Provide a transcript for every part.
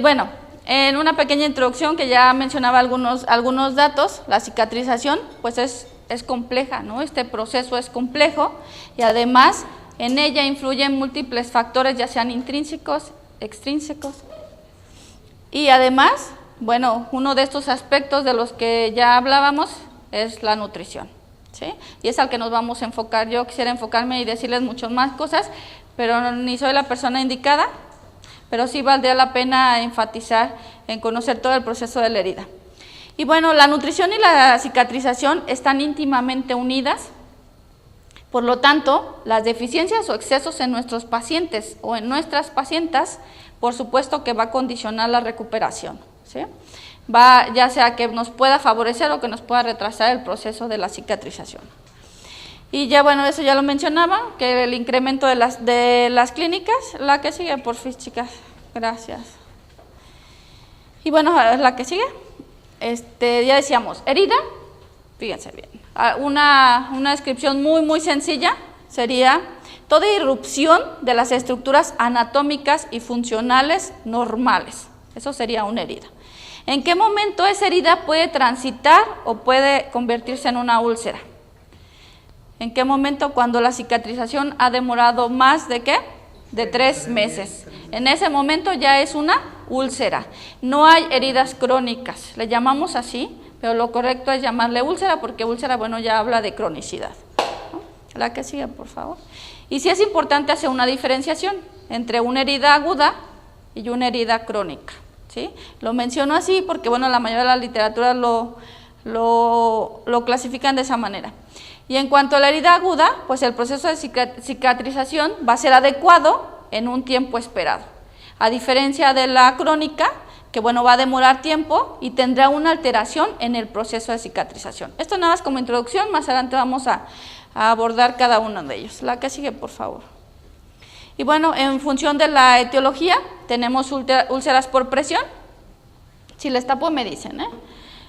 Bueno, en una pequeña introducción que ya mencionaba algunos datos, la cicatrización pues es compleja, ¿no? Este proceso es complejo y además en ella influyen múltiples factores, ya sean intrínsecos, extrínsecos, y además, bueno, uno de estos aspectos de los que ya hablábamos es la nutrición, ¿sí? Y es al que nos vamos a enfocar. Yo quisiera enfocarme y decirles muchas más cosas, pero ni soy la persona indicada, pero sí valdría la pena enfatizar en conocer todo el proceso de la herida. Y bueno, la nutrición y la cicatrización están íntimamente unidas, por lo tanto, las deficiencias o excesos en nuestros pacientes o en nuestras pacientas, por supuesto que va a condicionar la recuperación, ¿sí? Ya sea que nos pueda favorecer o que nos pueda retrasar el proceso de la cicatrización. Y ya bueno, eso ya lo mencionaba, que el incremento de las clínicas, la que sigue, por fin, chicas, gracias. Y bueno, la que sigue, ya decíamos, herida, fíjense bien, una descripción muy sencilla sería toda irrupción de las estructuras anatómicas y funcionales normales, eso sería una herida. ¿En qué momento esa herida puede transitar o puede convertirse en una úlcera? ¿En qué momento? Cuando la cicatrización ha demorado más de ¿qué? De 3 meses. En ese momento ya es una úlcera. No hay heridas crónicas, le llamamos así, pero lo correcto es llamarle úlcera porque úlcera, bueno, ya habla de cronicidad, ¿no? La que sigue, por favor. Y sí es importante hacer una diferenciación entre una herida aguda y una herida crónica, ¿sí? Lo menciono así porque, bueno, la mayoría de la literatura lo clasifican de esa manera. Y en cuanto a la herida aguda, pues el proceso de cicatrización va a ser adecuado en un tiempo esperado. A diferencia de la crónica, que bueno, va a demorar tiempo y tendrá una alteración en el proceso de cicatrización. Esto nada más como introducción, más adelante vamos a abordar cada uno de ellos. La que sigue, por favor. Y bueno, en función de la etiología, tenemos úlceras por presión. Si les tapo, me dicen, ¿eh?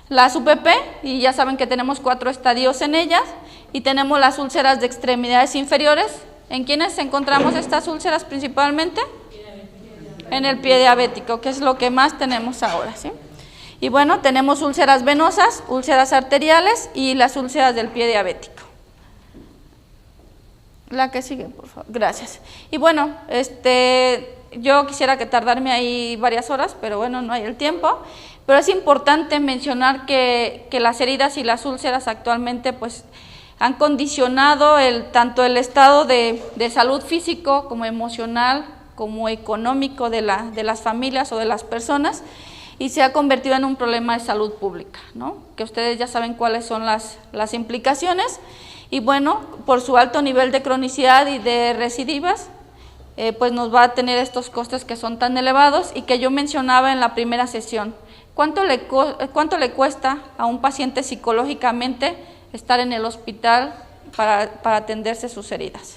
Las UPP, y ya saben que tenemos 4 estadios en ellas, y tenemos las úlceras de extremidades inferiores. ¿En quiénes encontramos estas úlceras principalmente? En el pie diabético, que es lo que más tenemos ahora, ¿sí? Y bueno, tenemos úlceras venosas, úlceras arteriales y las úlceras del pie diabético. La que sigue, por favor. Gracias. Y bueno, yo quisiera que tardarme ahí varias horas, pero bueno, no hay el tiempo. Pero es importante mencionar que las heridas y las úlceras actualmente pues han condicionado tanto el estado de salud físico como emocional, como económico de las familias o de las personas, y se ha convertido en un problema de salud pública, ¿no? Que ustedes ya saben cuáles son las implicaciones, y bueno, por su alto nivel de cronicidad y de recidivas, pues nos va a tener estos costes que son tan elevados y que yo mencionaba en la primera sesión. ¿Cuánto le cuesta a un paciente psicológicamente estar en el hospital para atenderse sus heridas?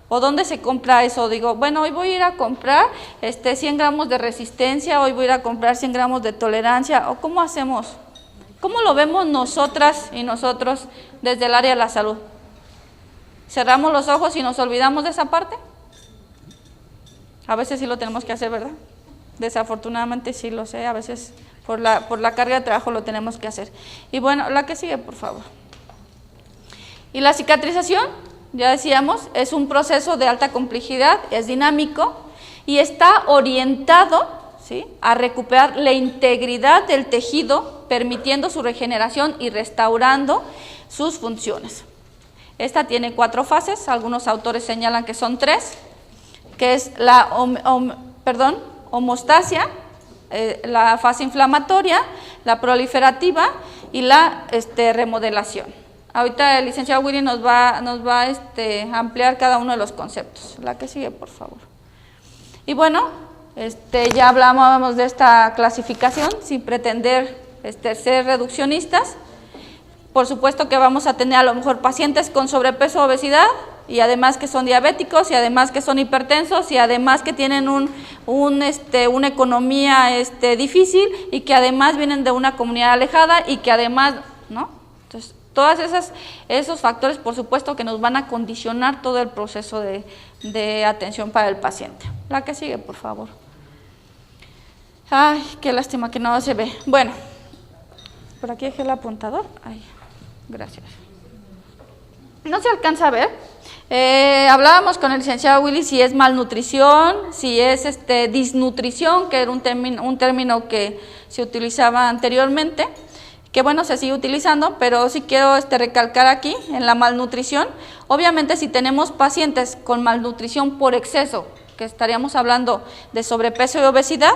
¿O dónde se compra eso? Digo, bueno, hoy voy a ir a comprar 100 gramos de resistencia, hoy voy a ir a comprar 100 gramos de tolerancia, ¿o cómo hacemos? ¿Cómo lo vemos nosotras y nosotros desde el área de la salud? ¿Cerramos los ojos y nos olvidamos de esa parte? A veces sí lo tenemos que hacer, ¿verdad? Desafortunadamente sí lo sé, a veces por la carga de trabajo lo tenemos que hacer. Y bueno, la que sigue, por favor. Y la cicatrización, ya decíamos, es un proceso de alta complejidad, es dinámico y está orientado, ¿sí?, a recuperar la integridad del tejido, permitiendo su regeneración y restaurando sus funciones. Esta tiene 4 fases, algunos autores señalan que son 3, que es la homeostasia, la fase inflamatoria, la proliferativa y la remodelación. Ahorita el licenciado Willy nos va a ampliar cada uno de los conceptos. La que sigue, por favor. Y bueno, ya hablábamos de esta clasificación sin pretender ser reduccionistas. Por supuesto que vamos a tener a lo mejor pacientes con sobrepeso o obesidad, y además que son diabéticos, y además que son hipertensos, y además que tienen una economía difícil, y que además vienen de una comunidad alejada, y que además, ¿no? Entonces, todos esos factores, por supuesto, que nos van a condicionar todo el proceso de atención para el paciente. La que sigue, por favor. Ay, qué lástima que no se ve. Bueno, por aquí dejé el apuntador. Ay, gracias. No se alcanza a ver. Hablábamos con el licenciado Willy si es malnutrición, si es disnutrición, que era un término que se utilizaba anteriormente, que bueno, se sigue utilizando, pero sí quiero recalcar aquí en la malnutrición. Obviamente si tenemos pacientes con malnutrición por exceso, que estaríamos hablando de sobrepeso y obesidad,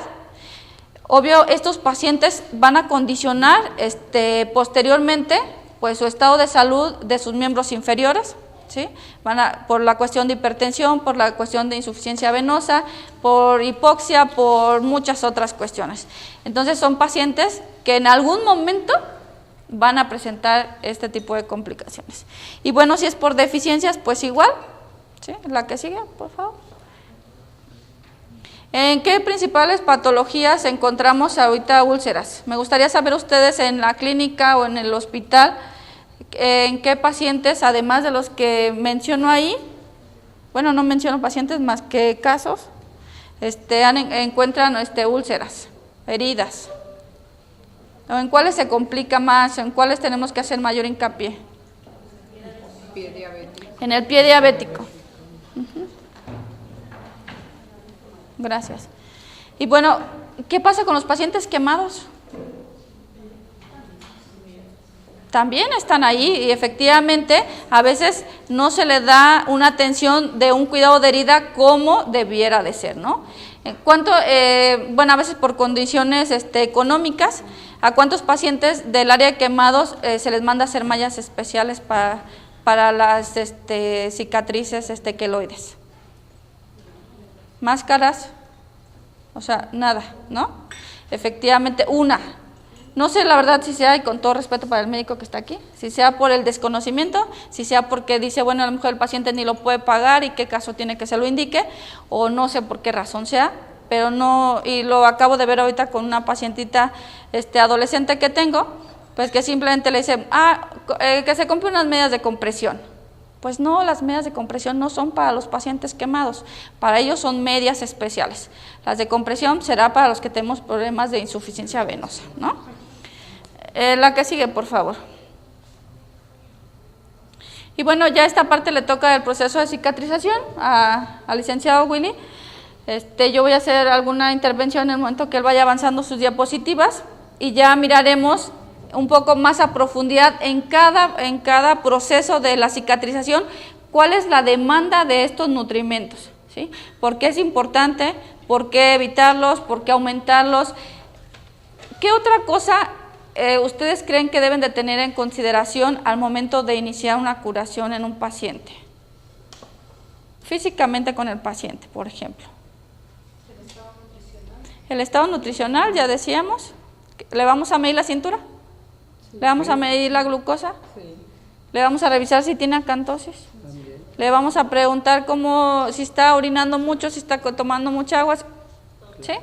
obvio estos pacientes van a condicionar posteriormente pues su estado de salud de sus miembros inferiores, ¿sí? Por la cuestión de hipertensión, por la cuestión de insuficiencia venosa, por hipoxia, por muchas otras cuestiones. Entonces son pacientes que en algún momento van a presentar este tipo de complicaciones. Y bueno, si es por deficiencias, pues igual, ¿sí? La que sigue, por favor. ¿En qué principales patologías encontramos ahorita úlceras? Me gustaría saber ustedes en la clínica o en el hospital, en qué pacientes, además de los que menciono ahí, bueno, no menciono pacientes más que casos, encuentran úlceras, heridas. ¿O en cuáles se complica más? ¿En cuáles tenemos que hacer mayor hincapié? Pie diabético. En el pie diabético. Gracias. Y bueno, ¿qué pasa con los pacientes quemados? También están ahí y efectivamente a veces no se le da una atención de un cuidado de herida como debiera de ser, ¿no? En cuanto, bueno, a veces por condiciones económicas, ¿a cuántos pacientes del área de quemados se les manda a hacer mallas especiales para las cicatrices queloides? Máscaras, o sea, nada, ¿no? Efectivamente, una. No sé la verdad si sea, y con todo respeto para el médico que está aquí, si sea por el desconocimiento, si sea porque dice, bueno, a lo mejor el paciente ni lo puede pagar y qué caso tiene que se lo indique, o no sé por qué razón sea, pero no, y lo acabo de ver ahorita con una pacientita adolescente que tengo, pues que simplemente le dice, que se compre unas medias de compresión. Pues no, las medias de compresión no son para los pacientes quemados, para ellos son medias especiales. Las de compresión será para los que tenemos problemas de insuficiencia venosa, ¿no? La que sigue, por favor. Y bueno, ya esta parte le toca el proceso de cicatrización al licenciado Willy. Yo voy a hacer alguna intervención en el momento que él vaya avanzando sus diapositivas y ya miraremos un poco más a profundidad en cada proceso de la cicatrización, cuál es la demanda de estos nutrimentos, ¿sí? ¿Por qué es importante? ¿Por qué evitarlos? ¿Por qué aumentarlos? ¿Qué otra cosa ustedes creen que deben de tener en consideración al momento de iniciar una curación en un paciente? Físicamente con el paciente, por ejemplo. El estado nutricional. El estado nutricional, ya decíamos. ¿Le vamos a medir la cintura? Sí. ¿Le vamos a medir la glucosa? Sí. ¿Le vamos a revisar si tiene acantosis? También. ¿Le vamos a preguntar si está orinando mucho, si está tomando mucha agua? ¿Sí?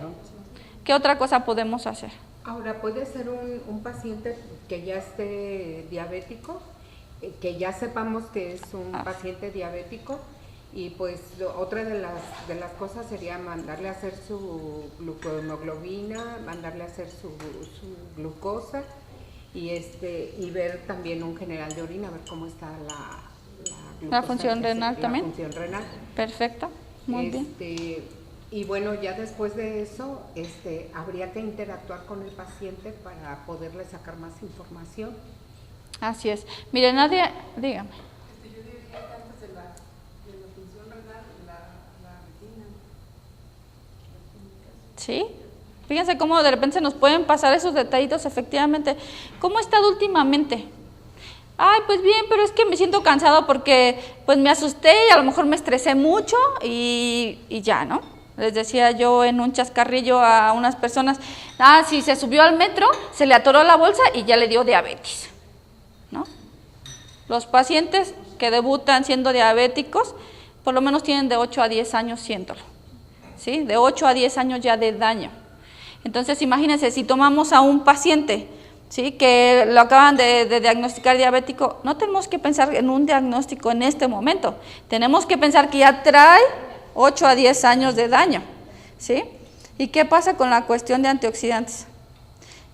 ¿Qué otra cosa podemos hacer? Ahora, puede ser un paciente que ya esté diabético, que ya sepamos que es un paciente diabético, y pues otra de las cosas sería mandarle a hacer su glucohemoglobina, mandarle a hacer su glucosa y ver también un general de orina, ver cómo está la función renal también. La función renal. Perfecto, muy bien. Y bueno, ya después de eso, habría que interactuar con el paciente para poderle sacar más información. Así es. Mire, Nadia, dígame. Yo diría que antes de la función renal, la retina. Sí. Fíjense cómo de repente se nos pueden pasar esos detallitos, efectivamente. ¿Cómo ha estado últimamente? Ay, pues bien, pero es que me siento cansado porque pues me asusté y a lo mejor me estresé mucho y ya, ¿no? Les decía yo en un chascarrillo a unas personas, si se subió al metro, se le atoró la bolsa y ya le dio diabetes, ¿no? Los pacientes que debutan siendo diabéticos, por lo menos tienen de 8 a 10 años siéndolo, ¿sí? De 8 a 10 años ya de daño. Entonces, imagínense, si tomamos a un paciente, ¿sí?, que lo acaban de diagnosticar diabético, no tenemos que pensar en un diagnóstico en este momento, tenemos que pensar que ya trae 8 a 10 años de daño, ¿sí? ¿Y qué pasa con la cuestión de antioxidantes?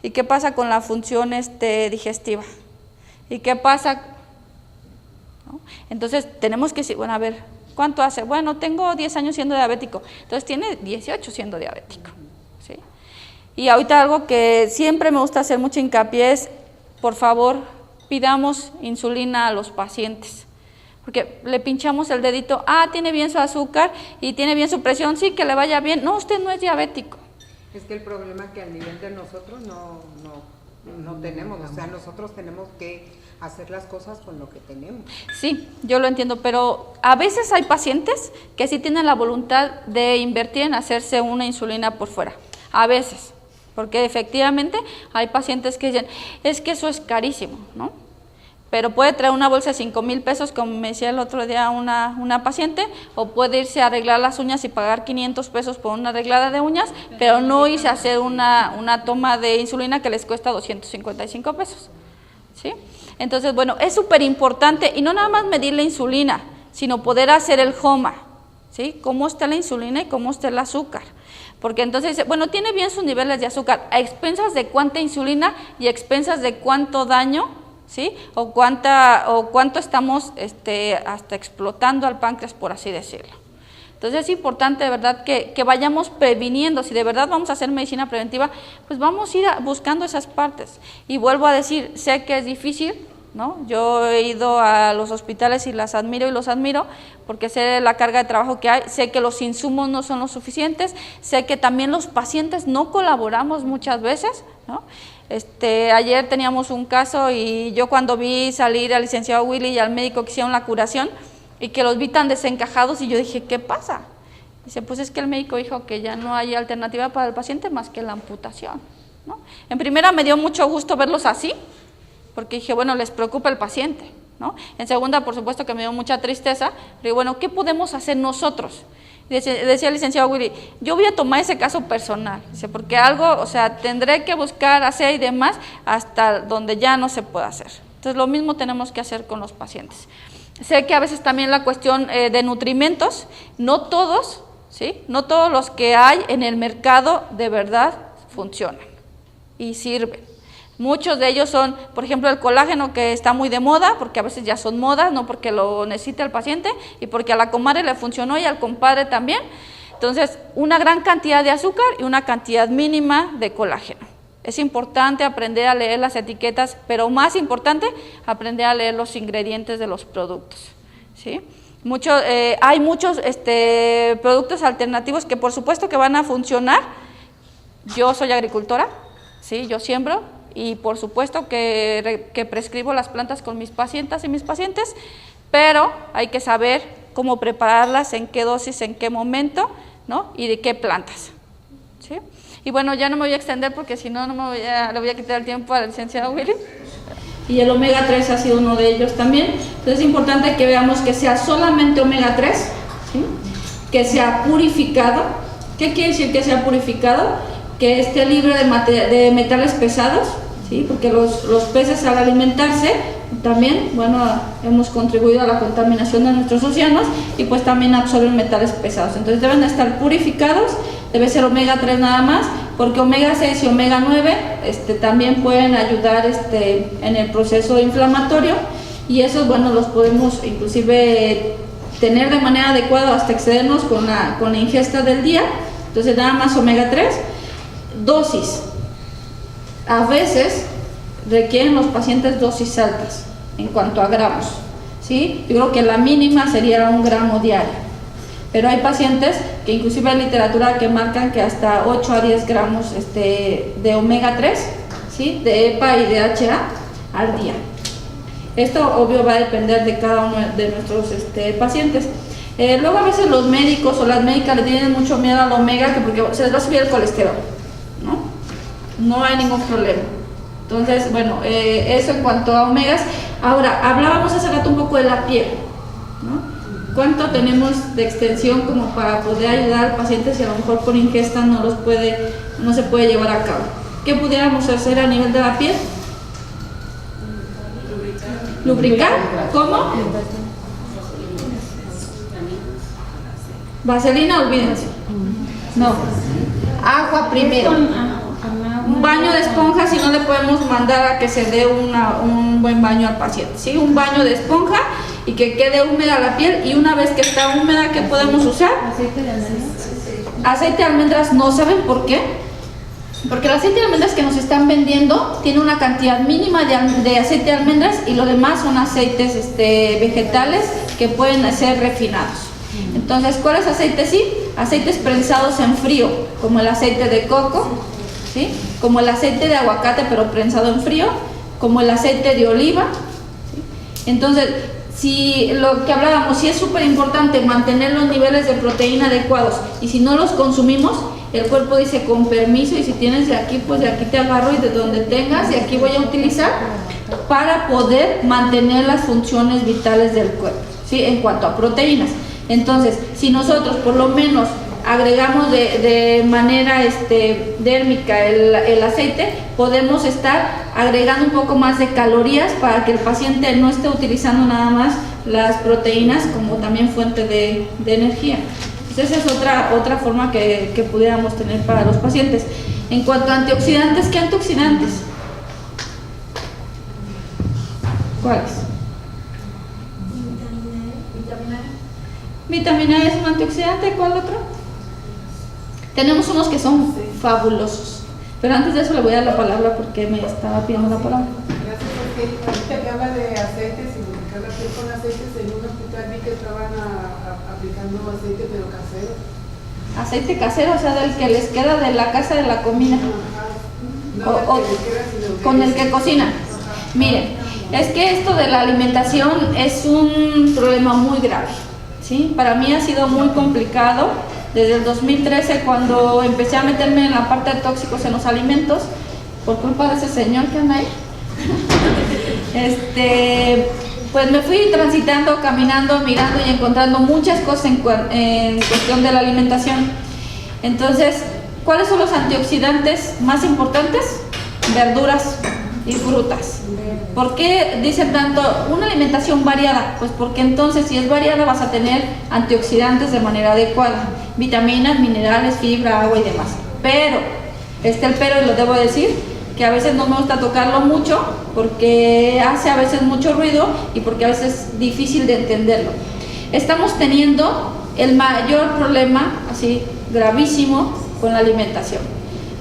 ¿Y qué pasa con la función digestiva? ¿Y qué pasa? ¿No? Entonces tenemos que decir, bueno, a ver, ¿cuánto hace? Bueno, tengo 10 años siendo diabético, entonces tiene 18 siendo diabético, ¿sí? Y ahorita algo que siempre me gusta hacer mucho hincapié es, por favor, pidamos insulina a los pacientes, porque le pinchamos el dedito, tiene bien su azúcar y tiene bien su presión, sí, que le vaya bien. No, usted no es diabético. Es que el problema es que al nivel de nosotros no tenemos, o sea, nosotros tenemos que hacer las cosas con lo que tenemos. Sí, yo lo entiendo, pero a veces hay pacientes que sí tienen la voluntad de invertir en hacerse una insulina por fuera, a veces, porque efectivamente hay pacientes que dicen, es que eso es carísimo, ¿no? Pero puede traer una bolsa de 5,000 pesos, como me decía el otro día una paciente, o puede irse a arreglar las uñas y pagar 500 pesos por una arreglada de uñas, pero no irse a hacer una toma de insulina que les cuesta 255 pesos, ¿sí? Entonces, bueno, es súper importante, y no nada más medir la insulina, sino poder hacer el HOMA, ¿sí? Cómo está la insulina y cómo está el azúcar. Porque entonces dice, bueno, tiene bien sus niveles de azúcar, a expensas de cuánta insulina y a expensas de cuánto daño, ¿sí? O cuánto estamos hasta explotando al páncreas, por así decirlo. Entonces es importante de verdad que vayamos previniendo. Si de verdad vamos a hacer medicina preventiva, pues vamos a ir buscando esas partes. Y vuelvo a decir, sé que es difícil, ¿no? Yo he ido a los hospitales y las admiro y los admiro, porque sé la carga de trabajo que hay, sé que los insumos no son los suficientes, sé que también los pacientes no colaboramos muchas veces, ¿no? Ayer teníamos un caso y yo cuando vi salir al licenciado Willy y al médico que hicieron la curación y que los vi tan desencajados, y yo dije, ¿qué pasa? Dice, pues es que el médico dijo que ya no hay alternativa para el paciente más que la amputación, ¿no? En primera me dio mucho gusto verlos así, porque dije, bueno, les preocupa el paciente, ¿no? En segunda, por supuesto que me dio mucha tristeza, pero bueno, ¿qué podemos hacer nosotros? Decía el licenciado Willy, yo voy a tomar ese caso personal, dice, porque algo, o sea, tendré que buscar hacer y demás hasta donde ya no se pueda hacer. Entonces lo mismo tenemos que hacer con los pacientes. Sé que a veces también la cuestión de nutrimentos, no todos, ¿sí? No todos los que hay en el mercado de verdad funcionan y sirven. Muchos de ellos son, por ejemplo, el colágeno, que está muy de moda, porque a veces ya son modas, no porque lo necesite el paciente, y porque a la comadre le funcionó y al compadre también. Entonces, una gran cantidad de azúcar y una cantidad mínima de colágeno. Es importante aprender a leer las etiquetas, pero más importante, aprender a leer los ingredientes de los productos, ¿sí? Hay muchos productos alternativos que por supuesto que van a funcionar. Yo soy agricultora, ¿sí? Yo siembro. Y por supuesto que prescribo las plantas con mis pacientes y mis pacientes, pero hay que saber cómo prepararlas, en qué dosis, en qué momento, ¿no? Y de qué plantas, ¿sí? Y bueno, ya no me voy a extender porque si no, le voy a quitar el tiempo al licenciado Willy. Y el omega 3 ha sido uno de ellos también. Entonces es importante que veamos que sea solamente omega 3, ¿sí? Que sea purificado. ¿Qué quiere decir que sea purificado? Que esté libre de metales pesados, ¿sí? Porque los peces, al alimentarse también, bueno, hemos contribuido a la contaminación de nuestros océanos y pues también absorben metales pesados. Entonces deben estar purificados, debe ser omega 3 nada más, porque omega 6 y omega 9 también pueden ayudar en el proceso inflamatorio, y esos, bueno, los podemos inclusive tener de manera adecuada hasta excedernos con la ingesta del día. Entonces nada más omega 3. Dosis. A veces requieren los pacientes dosis altas en cuanto a gramos, ¿sí? Yo creo que la mínima sería 1 gramo diario, pero hay pacientes que inclusive hay literatura que marcan que hasta 8 a 10 gramos de omega 3, ¿sí? De EPA y de HA al día. Esto obvio va a depender de cada uno de nuestros pacientes. Luego a veces los médicos o las médicas le tienen mucho miedo al omega, que porque se les va a subir el colesterol, no hay ningún problema. Entonces, bueno, eso en cuanto a omegas. Ahora, hablábamos hace rato un poco de la piel, ¿no? ¿Cuánto tenemos de extensión como para poder ayudar al paciente si a lo mejor por ingesta no se puede llevar a cabo? ¿Qué pudiéramos hacer a nivel de la piel? ¿Lubricar? ¿Cómo? Vaselina, olvídense. No. agua primero. Un baño de esponja, si no le podemos mandar a que se dé un buen baño al paciente, ¿sí? Un baño de esponja y que quede húmeda la piel, y una vez que está húmeda, ¿qué podemos usar? Aceite de almendras. Aceite de almendras. ¿No saben por qué? Porque el aceite de almendras que nos están vendiendo tiene una cantidad mínima de aceite de almendras, y lo demás son aceites vegetales que pueden ser refinados. Entonces, ¿cuáles aceites sí? Aceites prensados en frío, como el aceite de coco, ¿sí? Como el aceite de aguacate pero prensado en frío, como el aceite de oliva, ¿sí? Entonces, si lo que hablábamos, sí es súper importante mantener los niveles de proteína adecuados, y si no los consumimos, el cuerpo dice con permiso, y si tienes de aquí, pues de aquí te agarro, y de donde tengas, y aquí voy a utilizar para poder mantener las funciones vitales del cuerpo, ¿sí? En cuanto a proteínas. Entonces, si nosotros por lo menos agregamos de manera dérmica el aceite, podemos estar agregando un poco más de calorías para que el paciente no esté utilizando nada más las proteínas como también fuente de energía. Entonces, esa es otra forma que pudiéramos tener para los pacientes. En cuanto a antioxidantes, ¿qué antioxidantes? ¿Cuáles? Vitamina E es un antioxidante. ¿Cuál otro? Tenemos unos que son fabulosos, pero antes de eso le voy a dar la palabra porque me estaba pidiendo la palabra. Gracias, porque ahorita que habla de aceites y lubricar la piel con aceites, en un hospital vi que estaban aplicando aceite pero casero. Aceite casero, o sea, del que les queda de la casa de la comida. Ajá. No, del que les queda, sino con el que cocina. Miren, es que esto de la alimentación es un problema muy grave, ¿sí? Para mí ha sido muy complicado desde el 2013, cuando empecé a meterme en la parte de tóxicos en los alimentos, por culpa de ese señor que anda ahí. Pues me fui transitando, caminando, mirando y encontrando muchas cosas en cuestión de la alimentación. Entonces, ¿cuáles son los antioxidantes más importantes? Verduras y frutas. ¿Por qué dicen tanto una alimentación variada? Pues porque entonces, si es variada, vas a tener antioxidantes de manera adecuada, vitaminas, minerales, fibra, agua y demás. Pero, el pero, y lo debo decir, que a veces no me gusta tocarlo mucho porque hace a veces mucho ruido y porque a veces es difícil de entenderlo. Estamos teniendo el mayor problema, así gravísimo, con la alimentación.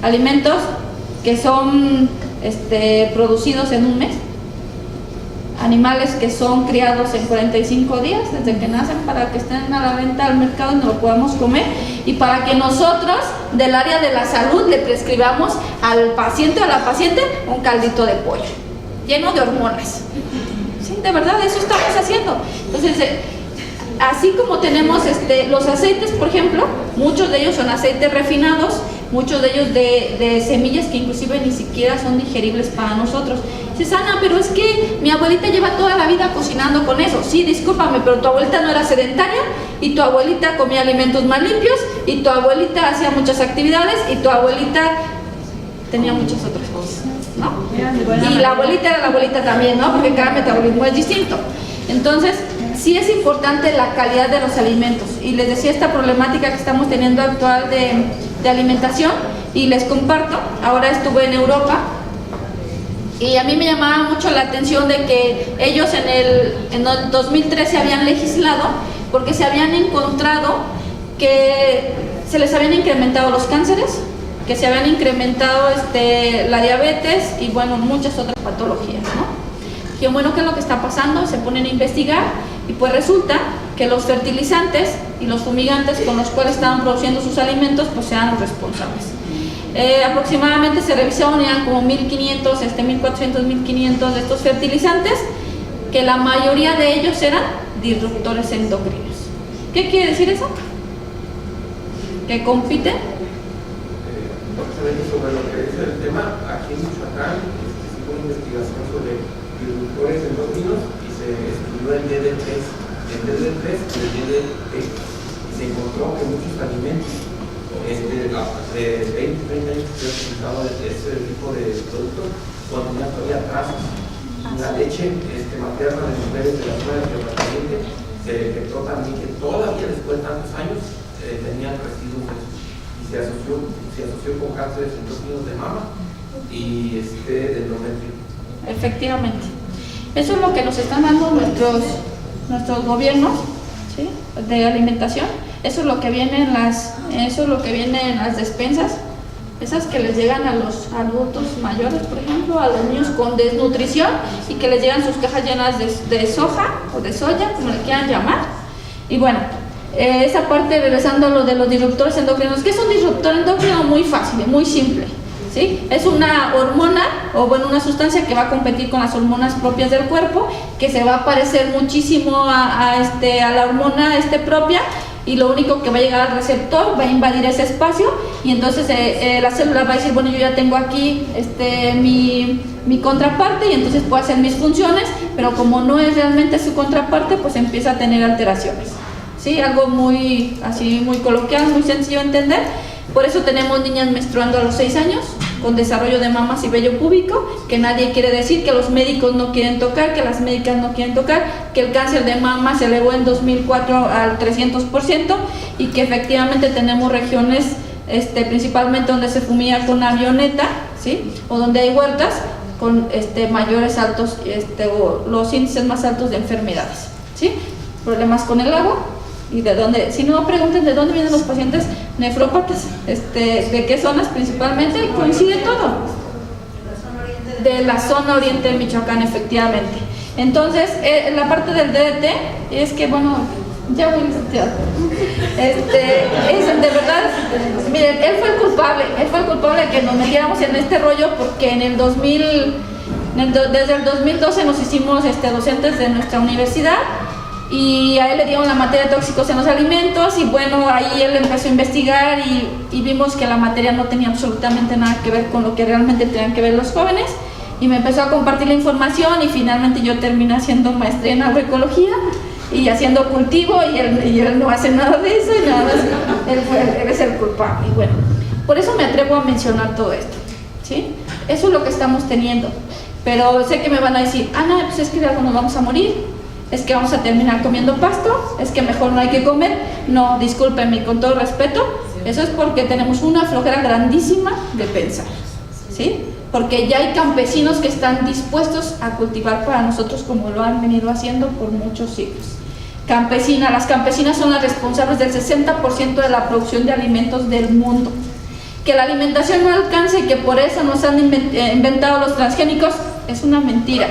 Alimentos que son producidos en un mes, animales que son criados en 45 días desde que nacen para que estén a la venta al mercado y no lo podamos comer, y para que nosotros del área de la salud le prescribamos al paciente o a la paciente un caldito de pollo lleno de hormonas. Sí, de verdad, eso estamos haciendo. Entonces, así como tenemos los aceites, por ejemplo, muchos de ellos son aceites refinados, muchos de ellos de semillas que inclusive ni siquiera son digeribles para nosotros. Dices, Ana, pero es que mi abuelita lleva toda la vida cocinando con eso. Sí, discúlpame, pero tu abuelita no era sedentaria, y tu abuelita comía alimentos más limpios, y tu abuelita hacía muchas actividades, y tu abuelita tenía muchas otras cosas, ¿no? Y la abuelita era la abuelita también, ¿no? Porque cada metabolismo es distinto. Entonces, sí es importante la calidad de los alimentos. Y les decía esta problemática que estamos teniendo actual de alimentación, y les comparto. Ahora estuve en Europa y a mí me llamaba mucho la atención de que ellos en el 2013 habían legislado porque se habían encontrado que se les habían incrementado los cánceres, que se habían incrementado la diabetes y bueno, muchas otras patologías, ¿no? Y bueno, ¿qué es lo que está pasando? Se ponen a investigar y pues resulta que los fertilizantes y los fumigantes con los cuales estaban produciendo sus alimentos pues sean los responsables. Aproximadamente se revisaron, eran como 1500, 1400, 1500 de estos fertilizantes, que la mayoría de ellos eran disruptores endocrinos. ¿Qué quiere decir eso? Que compiten. Sobre lo que es el tema, aquí en Michoacán se hizo una investigación sobre disruptores endocrinos y se estudió el DD3 y el DDT, y se encontró que muchos alimentos de 20-30 años que se han utilizado este tipo de productos contenían todavía trazas. La leche materna de mujeres de la zona de Tierra Caliente se detectó también que todavía después de tantos años tenían residuos de eso. y se asoció con cánceres endócrinos de mama y de endometrio. Efectivamente. Eso es lo que nos están dando nuestros gobiernos, ¿sí?, de alimentación. Eso es lo que viene en las despensas, esas que les llegan a los adultos mayores, por ejemplo, a los niños con desnutrición, y que les llegan sus cajas llenas de soja o de soya, como le quieran llamar. Y bueno, esa parte, regresando a lo de los disruptores endocrinos, que es un disruptor endocrino muy fácil, muy simple, ¿sí? Es una hormona, o bueno, una sustancia que va a competir con las hormonas propias del cuerpo, que se va a parecer muchísimo a la hormona propia, y lo único que va a llegar al receptor va a invadir ese espacio, y entonces la célula va a decir, bueno, yo ya tengo aquí mi contraparte, y entonces puedo hacer mis funciones, pero como no es realmente su contraparte, pues empieza a tener alteraciones, ¿sí? Algo muy coloquial, muy sencillo de entender. Por eso tenemos niñas menstruando a los 6 años, con desarrollo de mamas y vello púbico, que nadie quiere decir, que los médicos no quieren tocar, que las médicas no quieren tocar, que el cáncer de mama se elevó en 2004 al 300%, y que efectivamente tenemos regiones, principalmente donde se fumilla con avioneta, ¿sí?, o donde hay huertas, con mayores altos, o los índices más altos de enfermedades, ¿sí? Problemas con el agua. Y de dónde, si no, pregunten de dónde vienen los pacientes nefrópatas, de qué zonas principalmente, coincide todo. De la zona oriente de Michoacán, efectivamente. Entonces, la parte del DDT es que, bueno, ya voy licenciado. De verdad, miren, él fue el culpable de que nos metiéramos en este rollo, porque desde el 2012 nos hicimos docentes de nuestra universidad, y a él le dieron la materia de tóxicos en los alimentos, y bueno, ahí él empezó a investigar, y vimos que la materia no tenía absolutamente nada que ver con lo que realmente tenían que ver los jóvenes, y me empezó a compartir la información, y finalmente yo terminé haciendo maestría en agroecología y haciendo cultivo, y él no hace nada de eso, y nada más él es el culpable. Y bueno, por eso me atrevo a mencionar todo esto, ¿sí? Eso es lo que estamos teniendo. Pero sé que me van a decir, no, pues es que de algo nos vamos a morir, es que vamos a terminar comiendo pasto, es que mejor no hay que comer. No, discúlpenme, con todo respeto, eso es porque tenemos una flojera grandísima de pensar, ¿sí? Porque ya hay campesinos que están dispuestos a cultivar para nosotros, como lo han venido haciendo por muchos siglos. Las campesinas son las responsables del 60% de la producción de alimentos del mundo. Que la alimentación no alcanza y que por eso nos han inventado los transgénicos es una mentira.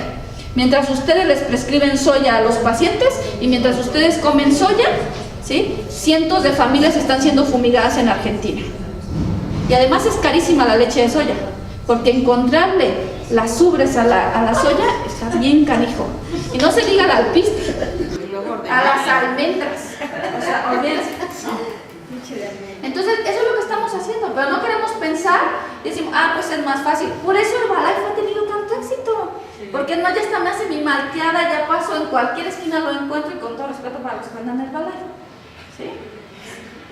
Mientras ustedes les prescriben soya a los pacientes, y mientras ustedes comen soya, ¿sí?, cientos de familias están siendo fumigadas en Argentina. Y además es carísima la leche de soya, porque encontrarle las ubres a la soya está bien canijo. Y no se diga al alpiste, a las almendras. O sea, olvídense. Entonces, eso es lo que estamos haciendo, pero no queremos pensar y decimos, pues es más fácil. Por eso Herbalife ha tenido tanto éxito, porque no, ya está, me hace mi malteada, ya paso en cualquier esquina, lo encuentro, y con todo respeto para los que vendan Herbalife, ¿sí?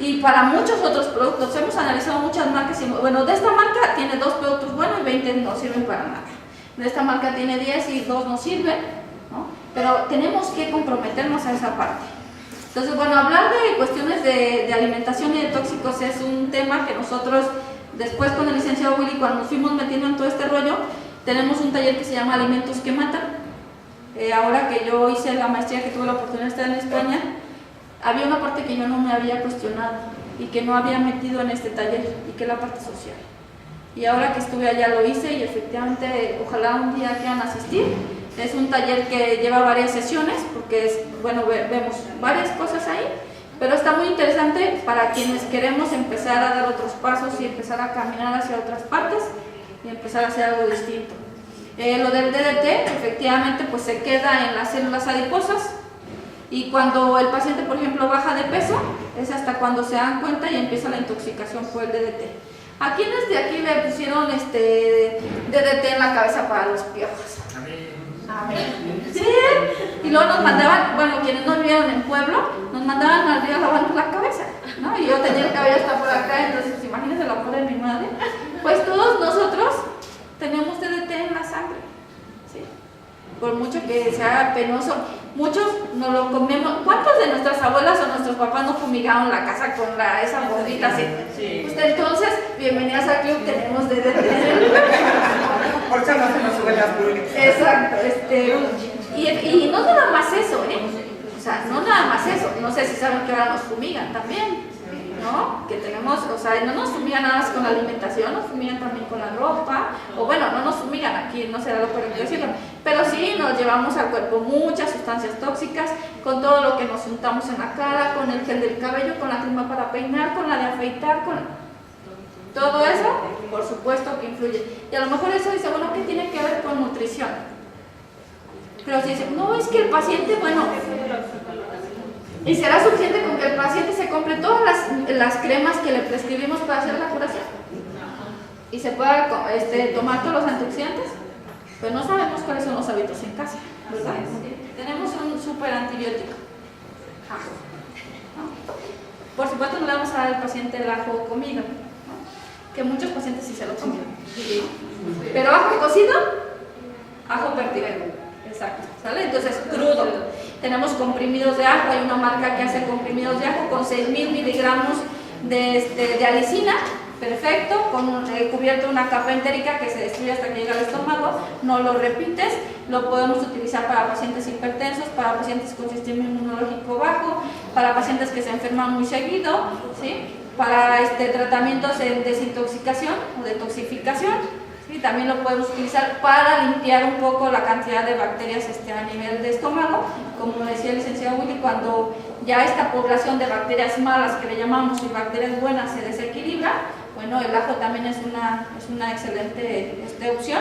Y para muchos otros productos, hemos analizado muchas marcas, y bueno, de esta marca tiene 2 productos buenos y 20 no sirven para nada. De esta marca tiene 10 y 2 no sirven, ¿no? Pero tenemos que comprometernos a esa parte. Entonces, bueno, hablar de cuestiones de alimentación y de tóxicos es un tema que nosotros, después con el licenciado Willy, cuando nos fuimos metiendo en todo este rollo, tenemos un taller que se llama Alimentos que Matan. Ahora que yo hice la maestría, que tuve la oportunidad de estar en España, había una parte que yo no me había cuestionado y que no había metido en este taller, y que es la parte social. Y ahora que estuve allá lo hice, y efectivamente, ojalá un día quieran asistir. Es un taller que lleva varias sesiones, porque vemos varias cosas ahí, pero está muy interesante para quienes queremos empezar a dar otros pasos y empezar a caminar hacia otras partes y empezar a hacer algo distinto. Lo del DDT, efectivamente, pues se queda en las células adiposas, y cuando el paciente, por ejemplo, baja de peso, es hasta cuando se dan cuenta y empieza la intoxicación por el DDT. ¿A quiénes de aquí le pusieron DDT en la cabeza para los piojos? A ver. Sí, y luego nos mandaban, quienes no vivieron en pueblo, nos mandaban al río a lavarnos la cabeza, ¿no? Y yo tenía el cabello hasta por acá, entonces imagínense la pobre de mi madre. Pues todos nosotros tenemos DDT en la sangre, ¿sí? por mucho que sea penoso, muchos no lo comemos. ¿Cuántos de nuestras abuelas o nuestros papás no fumigaron la casa con esa bombita así? Sí. Entonces, bienvenidas al club, tenemos DDT. Por eso no se nos suben las pulgas. Exacto, y no nada más eso, o sea, no nada más eso, no sé si saben que ahora nos fumigan también, ¿no? Que tenemos, o sea, no nos fumigan nada más con la alimentación, nos fumigan también con la ropa, o bueno, no nos fumigan aquí, no será lo correcto decirlo, pero sí nos llevamos al cuerpo muchas sustancias tóxicas, con todo lo que nos untamos en la cara, con el gel del cabello, con la crema para peinar, con la de afeitar, con todo eso, por supuesto que influye. Y a lo mejor eso dice, bueno, ¿qué tiene que ver con nutrición? Pero si dicen, no, es que el paciente, bueno, ¿y será suficiente con que el paciente se compre todas las cremas que le prescribimos para hacer la curación? ¿Y se pueda tomar todos los antioxidantes? Pues no sabemos cuáles son los hábitos en casa, ¿verdad? Tenemos un súper antibiótico. Por supuesto no le vamos a dar al paciente el ajo comido, que muchos pacientes sí se lo comen. Pero ajo cocido, ajo vertical. Exacto, ¿sale? Entonces, crudo. Tenemos comprimidos de ajo, hay una marca que hace comprimidos de ajo con 6.000 miligramos de alicina, perfecto, cubierto una capa entérica que se destruye hasta que llega al estómago, no lo repites, lo podemos utilizar para pacientes hipertensos, para pacientes con sistema inmunológico bajo, para pacientes que se enferman muy seguido, ¿sí? Para tratamientos en desintoxicación o detoxificación. Y también lo podemos utilizar para limpiar un poco la cantidad de bacterias a nivel de estómago. Como decía el licenciado Willy, cuando ya esta población de bacterias malas que le llamamos y bacterias buenas se desequilibra, bueno, el ajo también es una excelente opción.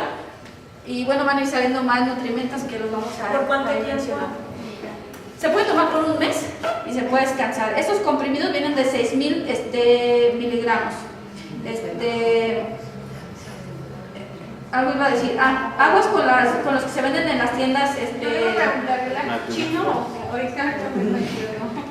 Y bueno, van a ir saliendo más nutrimentos que los vamos a ¿Por cuánto tiempo? Se puede tomar por un mes y se puede descansar. Estos comprimidos vienen de 6.000 miligramos. Algo iba a decir, aguas con los que se venden en las tiendas. Chino, ahorita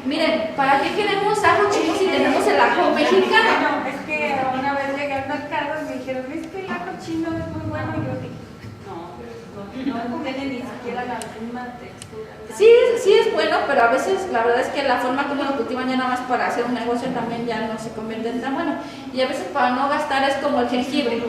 Miren, ¿para qué queremos ajo chino si tenemos el ajo mexicano? No, es que una vez llegué al mercado y me dijeron, es que el ajo chino es muy bueno. Y yo dije, no tiene ni siquiera la misma textura. Sí es bueno, pero a veces la verdad es que la forma como lo cultivan ya nada más para hacer un negocio también ya no se convierte en tan bueno. Y a veces para no gastar es como el jengibre.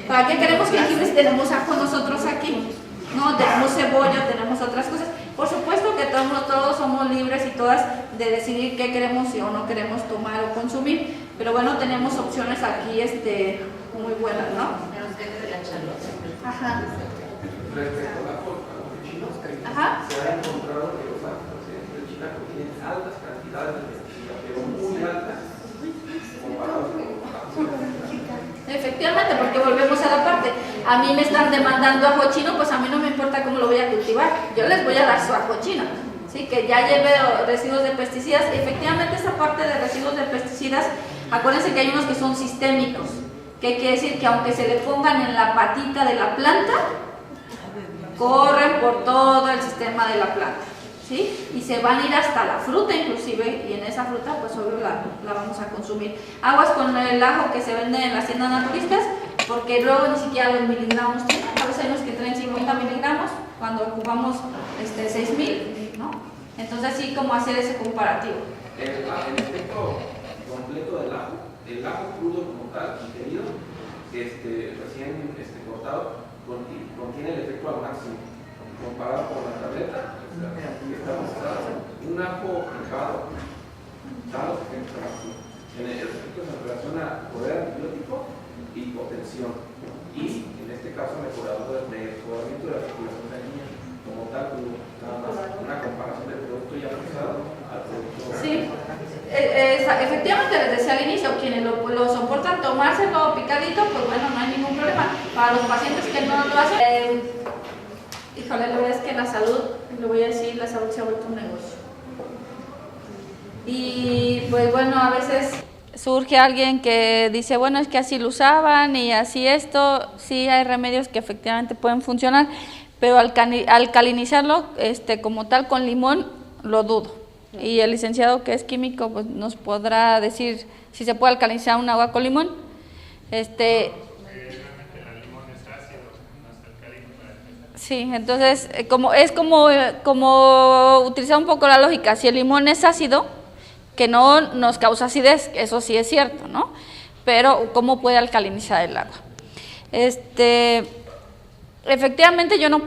¿Para qué queremos jengibre si tenemos ajo nosotros aquí? No, tenemos cebolla, tenemos otras cosas. Por supuesto que todos somos libres y todas de decidir qué queremos o no queremos tomar o consumir, pero bueno, tenemos opciones aquí muy buenas, ¿no? Ajá. Respecto a los chinos, Ajá. se ha encontrado que los ajos de China contienen altas cantidades de pesticidas, pero muy altas, comparados con los ajos. Efectivamente, porque volvemos a la parte, a mí me están demandando ajo chino, pues a mí no me importa cómo lo voy a cultivar, yo les voy a dar su ajo chino, ¿sí? Que ya lleve residuos de pesticidas. Efectivamente, esta parte de residuos de pesticidas, acuérdense que hay unos que son sistémicos, que quiere decir que aunque se le pongan en la patita de la planta, corren por todo el sistema de la planta, ¿sí? Y se van a ir hasta la fruta inclusive, y en esa fruta pues obvio la vamos a consumir. Aguas con el ajo que se vende en las tiendas naturistas, porque luego ni siquiera los miligramos tienen. A veces hay unos que traen 50 miligramos cuando ocupamos 6.000, ¿no? Entonces sí, como hacer ese comparativo. El efecto completo del ajo crudo como tal, ingerido, recién cortado, contiene el efecto al máximo, comparado con la tableta. Estamos un ajo picado, en el efecto se relaciona poder antibiótico y hipotensión, y en este caso mejorador de mejoramiento de la circulación sanguínea como tal, nada más una comparación del producto ya procesado al producto. Sí, efectivamente les decía al inicio, quienes lo soportan tomárselo picadito, pues bueno, no hay ningún problema. Para los pacientes que no lo hacen, híjole, la verdad es que la salud, le voy a decir, la salud se ha vuelto un negocio. Y pues bueno, a veces surge alguien que dice, bueno, es que así lo usaban y así esto, sí hay remedios que efectivamente pueden funcionar, pero alcalinizarlo como tal con limón, lo dudo. Y el licenciado que es químico pues nos podrá decir si se puede alcalinizar un agua con limón. Realmente el limón es ácido, no es alcalino para empezar. Sí, entonces como utilizar un poco la lógica, si el limón es ácido, que no nos causa acidez, eso sí es cierto, ¿no? Pero ¿cómo puede alcalinizar el agua? Efectivamente yo no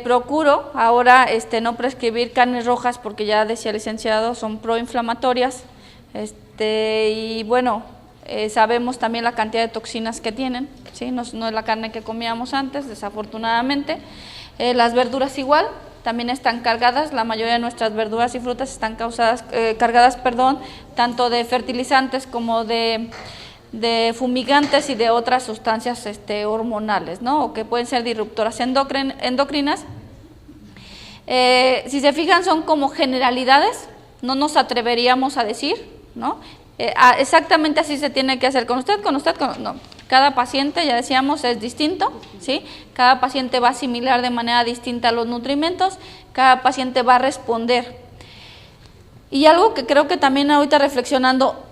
procuro ahora no prescribir carnes rojas porque ya decía el licenciado, son proinflamatorias, y bueno, sabemos también la cantidad de toxinas que tienen, ¿sí? No es la carne que comíamos antes, desafortunadamente. Las verduras igual, también están cargadas, la mayoría de nuestras verduras y frutas están cargadas, tanto de fertilizantes como de fumigantes y de otras sustancias hormonales, ¿no? O que pueden ser disruptoras endocrinas. Si se fijan, son como generalidades, no nos atreveríamos a decir, ¿no? Exactamente así se tiene que hacer con usted, no. Cada paciente, ya decíamos, es distinto, ¿sí? Cada paciente va a asimilar de manera distinta los nutrimentos, cada paciente va a responder. Y algo que creo que también ahorita reflexionando,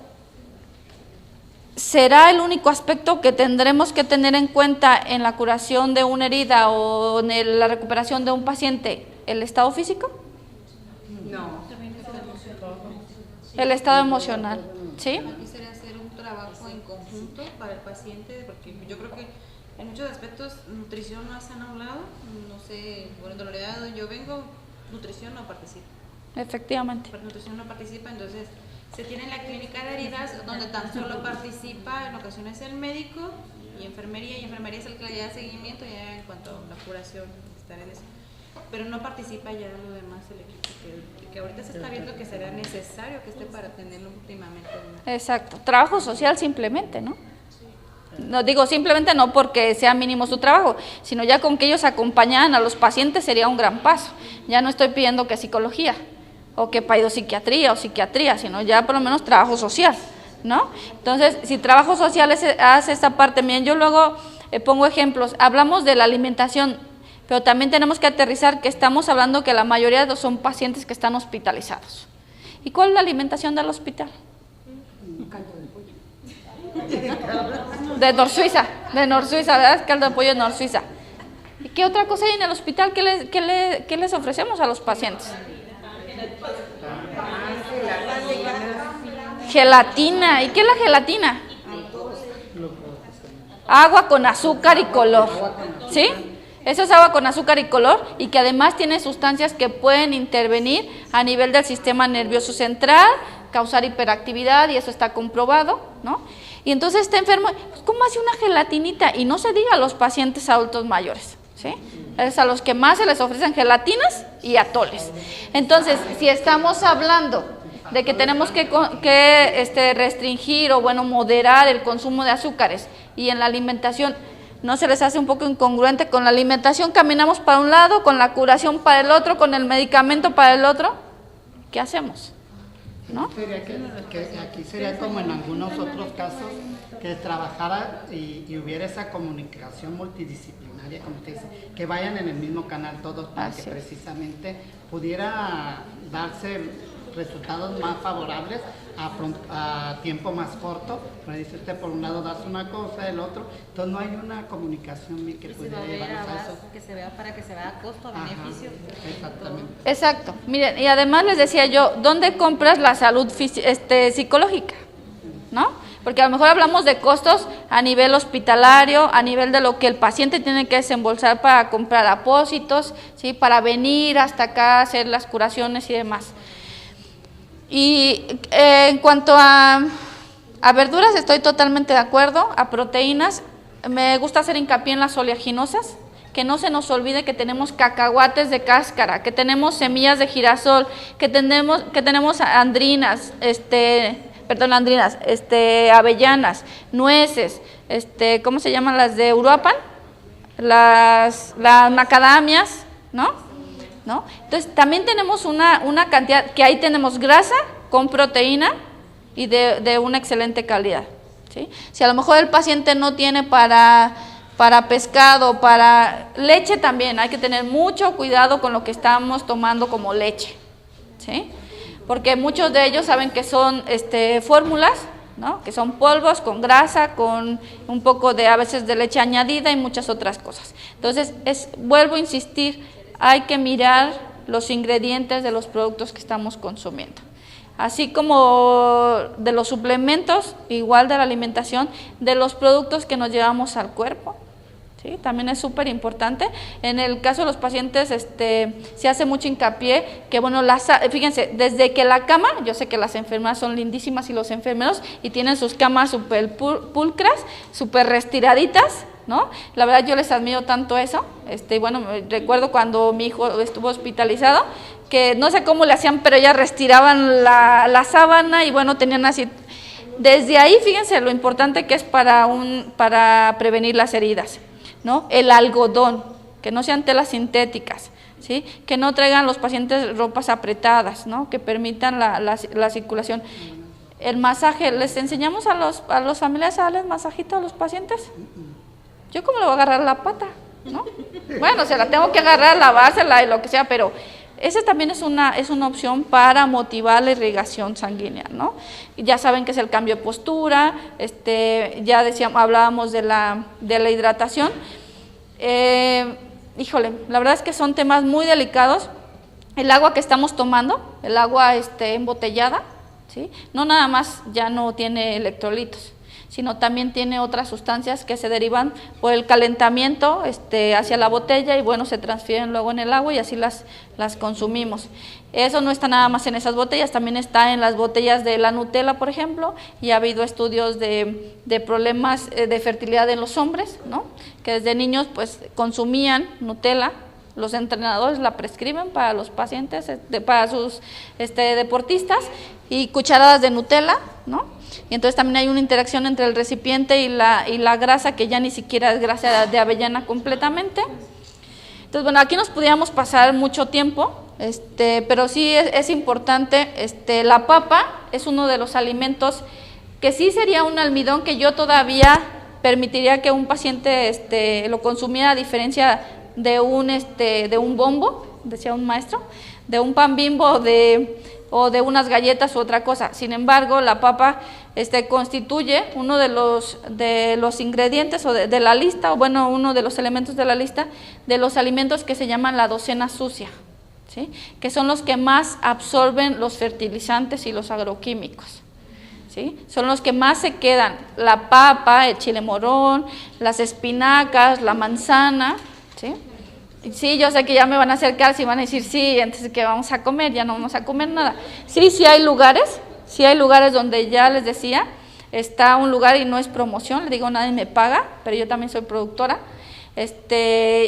¿será el único aspecto que tendremos que tener en cuenta en la curación de una herida o en la recuperación de un paciente el estado físico? No. El estado emocional, ¿sí? Aquí sería hacer un trabajo en conjunto para el paciente, porque yo creo que en muchos aspectos nutrición no se han hablado, no sé, por el doloreado, yo vengo, nutrición no participa. Efectivamente. Porque nutrición no participa, entonces se tiene la clínica de heridas donde tan solo participa en ocasiones el médico y enfermería es el que le da seguimiento ya en cuanto a la curación, estar en eso. Pero no participa ya lo demás el equipo que ahorita se está viendo que será necesario que esté para tenerlo últimamente. Exacto, trabajo social simplemente, ¿no? No digo simplemente no porque sea mínimo su trabajo, sino ya con que ellos acompañaran a los pacientes sería un gran paso. Ya no estoy pidiendo que psicología o que psiquiatría o psiquiatría, sino ya por lo menos trabajo social, ¿no? Entonces, si trabajo social hace esa parte, miren, yo luego pongo ejemplos, hablamos de la alimentación, pero también tenemos que aterrizar que estamos hablando que la mayoría son pacientes que están hospitalizados. ¿Y cuál es la alimentación del hospital? De Norsuiza, ¿verdad? Caldo de pollo de Norsuiza. ¿Y qué otra cosa hay en el hospital? ¿Qué les ofrecemos a los pacientes? Gelatina. ¿Y qué es la gelatina? Agua con azúcar y color, ¿sí? Eso es agua con azúcar y color y que además tiene sustancias que pueden intervenir a nivel del sistema nervioso central, causar hiperactividad y eso está comprobado, ¿no? Y entonces está enfermo, pues ¿cómo hace una gelatinita? Y no se diga a los pacientes adultos mayores, ¿sí? Es a los que más se les ofrecen gelatinas y atoles. Entonces, si estamos hablando de que tenemos que restringir o moderar el consumo de azúcares y en la alimentación, ¿no se les hace un poco incongruente? Con la alimentación caminamos para un lado, con la curación para el otro, con el medicamento para el otro. ¿Qué hacemos? ¿No? Sería que aquí sería como en algunos otros casos que trabajara y hubiera esa comunicación multidisciplinaria, como usted dice, que vayan en el mismo canal todos para que precisamente pudiera darse resultados más favorables a tiempo más corto. Pero dice usted, por un lado darse una cosa, el otro, entonces no hay una comunicación que pudiera llevarnos a eso. Que se vea para que se vea a costo, a beneficio. Exactamente. Exacto. Miren, y además les decía yo, ¿dónde compras la salud psicológica? ¿No? Porque a lo mejor hablamos de costos a nivel hospitalario, a nivel de lo que el paciente tiene que desembolsar para comprar apósitos, ¿sí? Para venir hasta acá a hacer las curaciones y demás. Y en cuanto a verduras estoy totalmente de acuerdo, a proteínas, me gusta hacer hincapié en las oleaginosas, que no se nos olvide que tenemos cacahuates de cáscara, que tenemos semillas de girasol, que tenemos avellanas, nueces, ¿cómo se llaman las de Uruapan? Las macadamias, ¿no? Entonces también tenemos una cantidad, que ahí tenemos grasa con proteína y de una excelente calidad, ¿sí? Si a lo mejor el paciente no tiene para pescado, para leche también, hay que tener mucho cuidado con lo que estamos tomando como leche, ¿sí? Porque muchos de ellos saben que son fórmulas ¿no? Que son polvos con grasa, con un poco de a veces de leche añadida y muchas otras cosas. Entonces, vuelvo a insistir, hay que mirar los ingredientes de los productos que estamos consumiendo. Así como de los suplementos, igual de la alimentación, de los productos que nos llevamos al cuerpo. ¿Sí? También es súper importante. En el caso de los pacientes se hace mucho hincapié que, bueno, fíjense, desde que la cama, yo sé que las enfermeras son lindísimas y los enfermeros y tienen sus camas súper pulcras, súper restiraditas, ¿no? La verdad yo les admiro tanto eso. Bueno, recuerdo cuando mi hijo estuvo hospitalizado, que no sé cómo le hacían, pero ellas restiraban la sábana y bueno, tenían así. Desde ahí, fíjense lo importante que es para prevenir las heridas, ¿no? El algodón, que no sean telas sintéticas, ¿sí? Que no traigan los pacientes ropas apretadas, ¿no? Que permitan la circulación. El masaje, ¿les enseñamos a los familiares a darles masajito a los pacientes? Yo cómo le voy a agarrar la pata, ¿no? Bueno, se la tengo que agarrar, lavársela y lo que sea, pero esa también es una opción para motivar la irrigación sanguínea, ¿no? Ya saben que es el cambio de postura, ya hablábamos de la hidratación. Híjole, la verdad es que son temas muy delicados. El agua que estamos tomando, el agua embotellada, ¿sí? No nada más ya no tiene electrolitos, sino también tiene otras sustancias que se derivan por el calentamiento hacia la botella y bueno, se transfieren luego en el agua y así las consumimos. Eso no está nada más en esas botellas, también está en las botellas de la Nutella, por ejemplo, y ha habido estudios de problemas de fertilidad en los hombres, ¿no? Que desde niños pues consumían Nutella, los entrenadores la prescriben para los pacientes, para sus deportistas, y cucharadas de Nutella, ¿no? Y entonces también hay una interacción entre el recipiente y la grasa, que ya ni siquiera es grasa de avellana completamente. Entonces, bueno, aquí nos pudiéramos pasar mucho tiempo, pero sí es importante. La papa es uno de los alimentos que sí sería un almidón que yo todavía permitiría que un paciente lo consumiera, a diferencia de un bombo, decía un maestro, de un pan Bimbo o de unas galletas u otra cosa. Sin embargo, la papa constituye uno de los ingredientes o de la lista, o bueno, uno de los elementos de la lista de los alimentos que se llaman la docena sucia, ¿sí? Que son los que más absorben los fertilizantes y los agroquímicos, ¿sí? Son los que más se quedan: la papa, el chile morrón, las espinacas, la manzana, ¿sí? Sí, yo sé que ya me van a acercar, si van a decir sí, entonces ¿qué vamos a comer? Ya no vamos a comer nada. Sí hay lugares donde ya les decía, está un lugar y no es promoción, le digo, nadie me paga, pero yo también soy productora.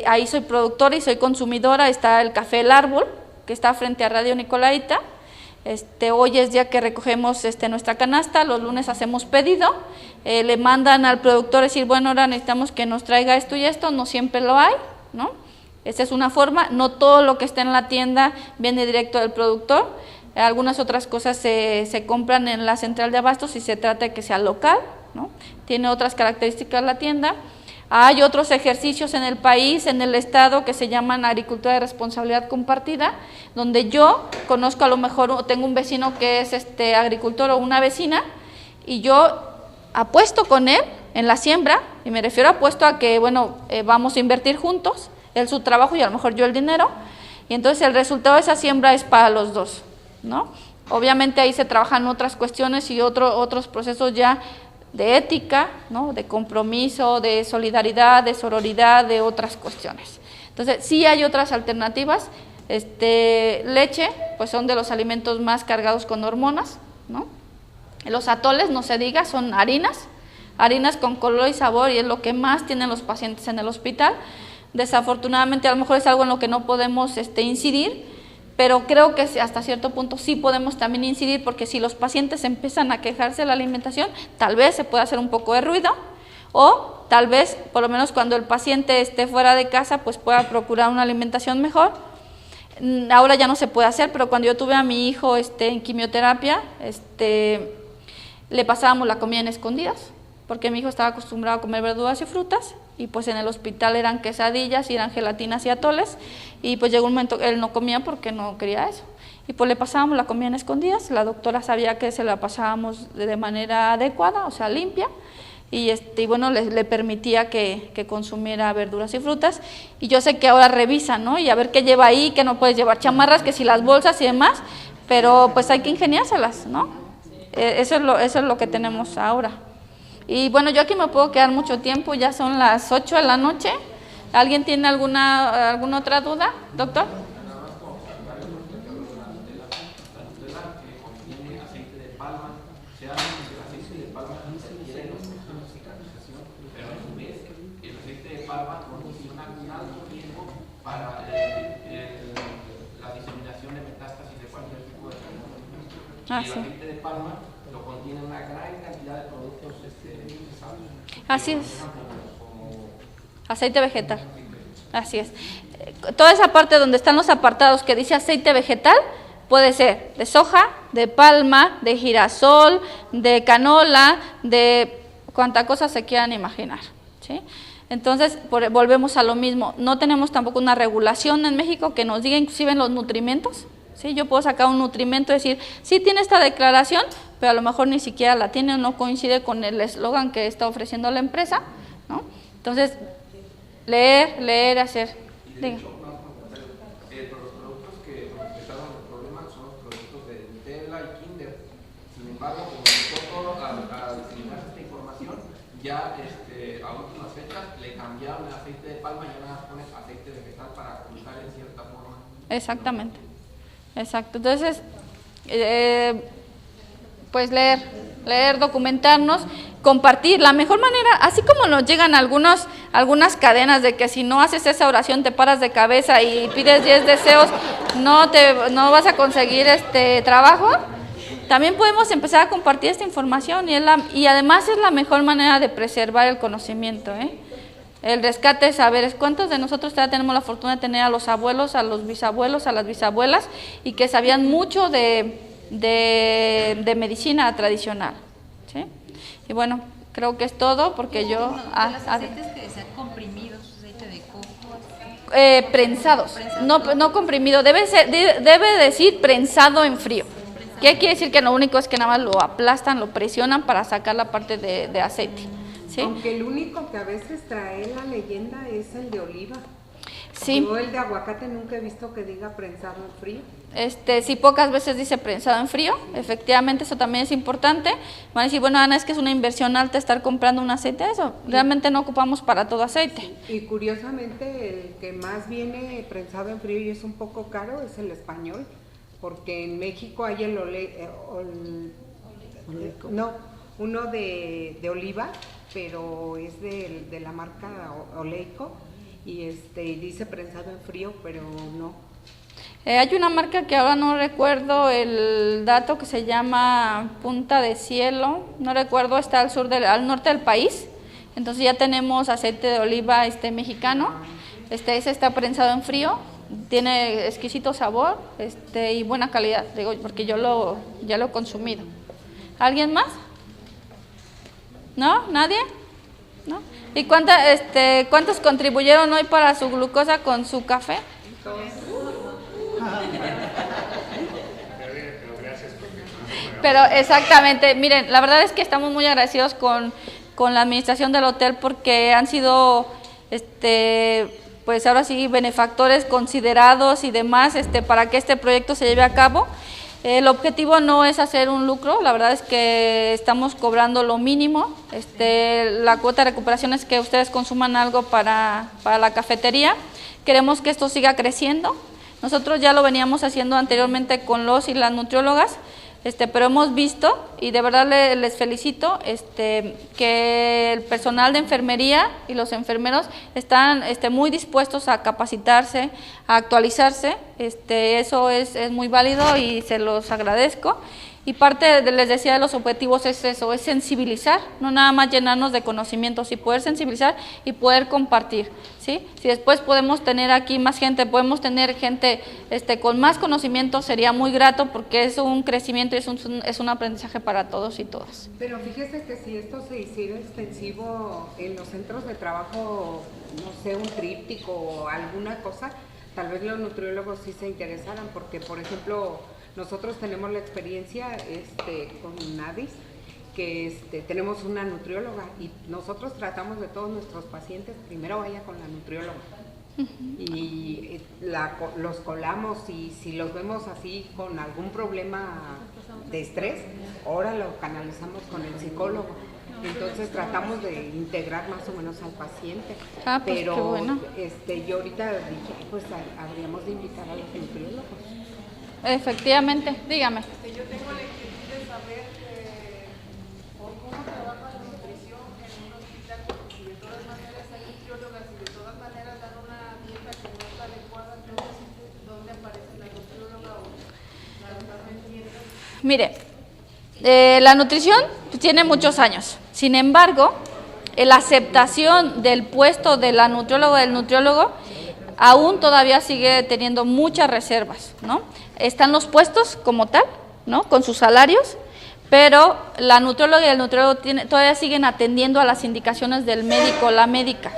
Ahí soy productora y soy consumidora. Está el Café El Árbol, que está frente a Radio Nicolaita. Hoy es día que recogemos nuestra canasta, los lunes hacemos pedido, le mandan al productor decir, bueno, ahora necesitamos que nos traiga esto y esto, no siempre lo hay, ¿no? Esta es una forma. No todo lo que está en la tienda viene directo del productor. Algunas otras cosas se compran en la central de abastos si se trata de que sea local, ¿no? Tiene otras características la tienda. Hay otros ejercicios en el país, en el estado, que se llaman agricultura de responsabilidad compartida, donde yo conozco, a lo mejor o tengo un vecino que es agricultor o una vecina, y yo apuesto con él en la siembra, y me refiero apuesto a que, bueno, vamos a invertir juntos, él su trabajo y a lo mejor yo el dinero, y entonces el resultado de esa siembra es para los dos, ¿no? Obviamente ahí se trabajan otras cuestiones y otros procesos ya de ética, ¿no? De compromiso, de solidaridad, de sororidad, de otras cuestiones. Entonces sí hay otras alternativas. Leche, pues son de los alimentos más cargados con hormonas, ¿no? Los atoles, no se diga, son harinas con color y sabor, y es lo que más tienen los pacientes en el hospital. Desafortunadamente a lo mejor es algo en lo que no podemos incidir, pero creo que hasta cierto punto sí podemos también incidir, porque si los pacientes empiezan a quejarse de la alimentación, tal vez se pueda hacer un poco de ruido, o tal vez, por lo menos cuando el paciente esté fuera de casa, pues pueda procurar una alimentación mejor. Ahora ya no se puede hacer, pero cuando yo tuve a mi hijo en quimioterapia, le pasábamos la comida en escondidas, porque mi hijo estaba acostumbrado a comer verduras y frutas, y pues en el hospital eran quesadillas y eran gelatinas y atoles, y pues llegó un momento que él no comía porque no quería eso. y pues le pasábamos la comida en escondidas. La doctora sabía que se la pasábamos de manera adecuada, o sea, limpia, y bueno, le permitía que consumiera verduras y frutas. Y yo sé que ahora revisan, ¿no? Y a ver qué lleva ahí, que no puedes llevar chamarras, que si las bolsas y demás, pero pues hay que ingeniárselas, ¿no? Eso es lo que tenemos ahora. Y bueno, yo aquí me puedo quedar mucho tiempo, ya son las 8 de la noche. ¿Alguien tiene alguna otra duda, doctor? Para la diseminación de metástasis de cualquier tipo de cáncer. Y el aceite de palma lo contiene una gran cantidad de productos pesados. Así es. Aceite vegetal. Así es. Toda esa parte donde están los apartados que dice aceite vegetal, puede ser de soja, de palma, de girasol, de canola, de cuanta cosa se quieran imaginar, ¿sí? Entonces, volvemos a lo mismo, no tenemos tampoco una regulación en México que nos diga inclusive en los nutrimentos, ¿sí? Yo puedo sacar un nutrimento y decir, sí tiene esta declaración, pero a lo mejor ni siquiera la tiene o no coincide con el eslogan que está ofreciendo la empresa, ¿no? Entonces, leer, hacer. Diga. Los productos que empezaron el problema son los productos de Nutella y Kinder. Sin embargo, como empezó todo a diseminarse esta información, ya a últimas fechas le cambiaron el aceite de palma y ya nada más ponen aceite vegetal para ocultar en cierta forma. Exactamente, exacto. Entonces, pues leer, documentarnos, compartir. La mejor manera, así como nos llegan algunas cadenas de que si no haces esa oración te paras de cabeza y pides 10 deseos, no vas a conseguir trabajo. También podemos empezar a compartir esta información y además es la mejor manera de preservar el conocimiento, ¿eh? El rescate de saberes. ¿Cuántos de nosotros todavía tenemos la fortuna de tener a los abuelos, a los bisabuelos, a las bisabuelas y que sabían mucho de medicina tradicional, ¿sí? Y bueno, creo que es todo porque yo... los aceites que sean comprimidos, aceite de coco. Prensados, no comprimido, debe decir prensado en frío. ¿Qué quiere decir? Que lo único es que nada más lo aplastan, lo presionan para sacar la parte de aceite, ¿sí? Aunque el único que a veces trae la leyenda es el de oliva. Sí. Yo el de aguacate nunca he visto que diga prensado en frío. Sí, pocas veces dice prensado en frío, efectivamente eso también es importante. Van a decir, bueno, Ana, es que es una inversión alta estar comprando un aceite, eso realmente no ocupamos para todo aceite. Y curiosamente el que más viene prensado en frío y es un poco caro es el español, porque en México hay uno de oliva, pero es de la marca Oleico y dice prensado en frío, pero no. Hay una marca que ahora no recuerdo el dato, que se llama Punta de Cielo, no recuerdo, está al norte del país. Entonces ya tenemos aceite de oliva mexicano, ese está prensado en frío, tiene exquisito sabor y buena calidad, digo, porque yo ya lo he consumido. ¿Alguien más? ¿No? ¿Nadie? ¿No? ¿Y cuántos contribuyeron hoy para su glucosa con su café? Pero exactamente, miren, la verdad es que estamos muy agradecidos con la administración del hotel porque han sido, pues ahora sí, benefactores considerados y demás para que este proyecto se lleve a cabo. El objetivo no es hacer un lucro, la verdad es que estamos cobrando lo mínimo. La cuota de recuperación es que ustedes consuman algo para la cafetería. Queremos que esto siga creciendo. Nosotros ya lo veníamos haciendo anteriormente con los y las nutriólogas, pero hemos visto, y de verdad les felicito, que el personal de enfermería y los enfermeros están muy dispuestos a capacitarse, a actualizarse. Eso es muy válido y se los agradezco. Y parte, les decía, de los objetivos es eso, es sensibilizar, no nada más llenarnos de conocimientos, y poder sensibilizar y poder compartir, ¿sí? Si después podemos tener aquí más gente, podemos tener gente con más conocimientos, sería muy grato porque es un crecimiento y es un aprendizaje para todos y todas. Pero fíjese que si esto se hiciera extensivo en los centros de trabajo, no sé, un tríptico o alguna cosa, tal vez los nutriólogos sí se interesaran, porque por ejemplo Nosotros tenemos la experiencia con NADIS, que tenemos una nutrióloga y nosotros tratamos de todos nuestros pacientes, primero vaya con la nutrióloga. Y los colamos y si los vemos así con algún problema de estrés, ahora lo canalizamos con el psicólogo. Entonces tratamos de integrar más o menos al paciente. Pues pero qué bueno. yo ahorita dije, pues habríamos de invitar a los nutriólogos. Efectivamente, dígame. Yo tengo la inquietud de saber por cómo trabaja la nutrición en un hospital, porque si de todas maneras hay nutriólogas y de todas maneras dan una dieta que no está adecuada, entonces ¿dónde aparece la nutrióloga o la verdad no entiendo? Mire, la nutrición tiene muchos años. Sin embargo, la aceptación del puesto de la nutrióloga o del nutriólogo aún todavía sigue teniendo muchas reservas, ¿no? Están los puestos como tal, ¿no? Con sus salarios, pero la nutrióloga y el nutriólogo todavía siguen atendiendo a las indicaciones del médico o la médica,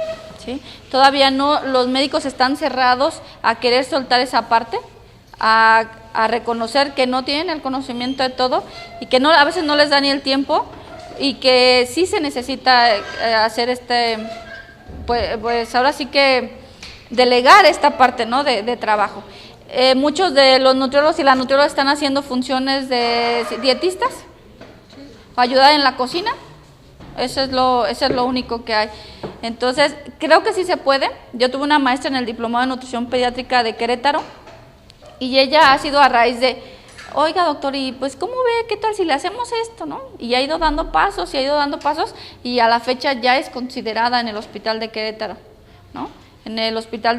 ¿sí? Todavía no, los médicos están cerrados a querer soltar esa parte, a reconocer que no tienen el conocimiento de todo y que a veces no les da ni el tiempo y que sí se necesita hacer pues ahora sí que delegar esta parte, ¿no? de trabajo. Muchos de los nutriólogos y las nutriólogas están haciendo funciones de dietistas, ayudar en la cocina, eso es lo único que hay. Entonces, creo que sí se puede. Yo tuve una maestra en el diplomado de nutrición pediátrica de Querétaro y ella ha sido a raíz de, oiga doctor, y pues ¿cómo ve? ¿Qué tal si le hacemos esto? ¿No? Y ha ido dando pasos y a la fecha ya es considerada en el hospital de Querétaro, ¿no? En el hospital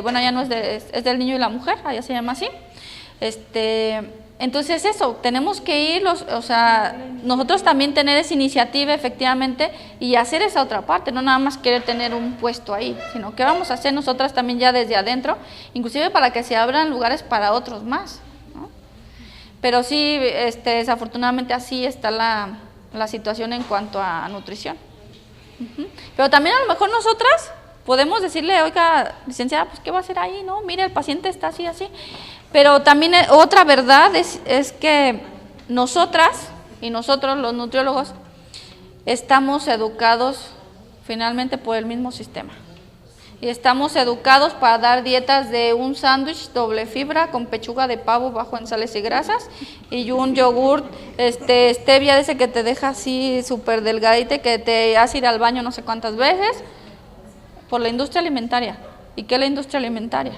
bueno, ya no es del niño y la mujer, allá se llama así. Entonces eso, tenemos que ir, nosotros también tener esa iniciativa efectivamente y hacer esa otra parte, no nada más querer tener un puesto ahí, sino que vamos a hacer nosotras también ya desde adentro, inclusive para que se abran lugares para otros más, ¿no? Pero sí, desafortunadamente así está la situación en cuanto a nutrición. Pero también a lo mejor nosotras podemos decirle, oiga, licenciada, pues ¿qué va a hacer ahí? No, mire, el paciente está así, así. Pero también otra verdad es que nosotras y nosotros los nutriólogos estamos educados finalmente por el mismo sistema. Y estamos educados para dar dietas de un sándwich doble fibra con pechuga de pavo bajo en sales y grasas y un yogurt stevia de ese que te deja así súper delgadito, que te hace ir al baño no sé cuántas veces, por la industria alimentaria. ¿Y qué es la industria alimentaria?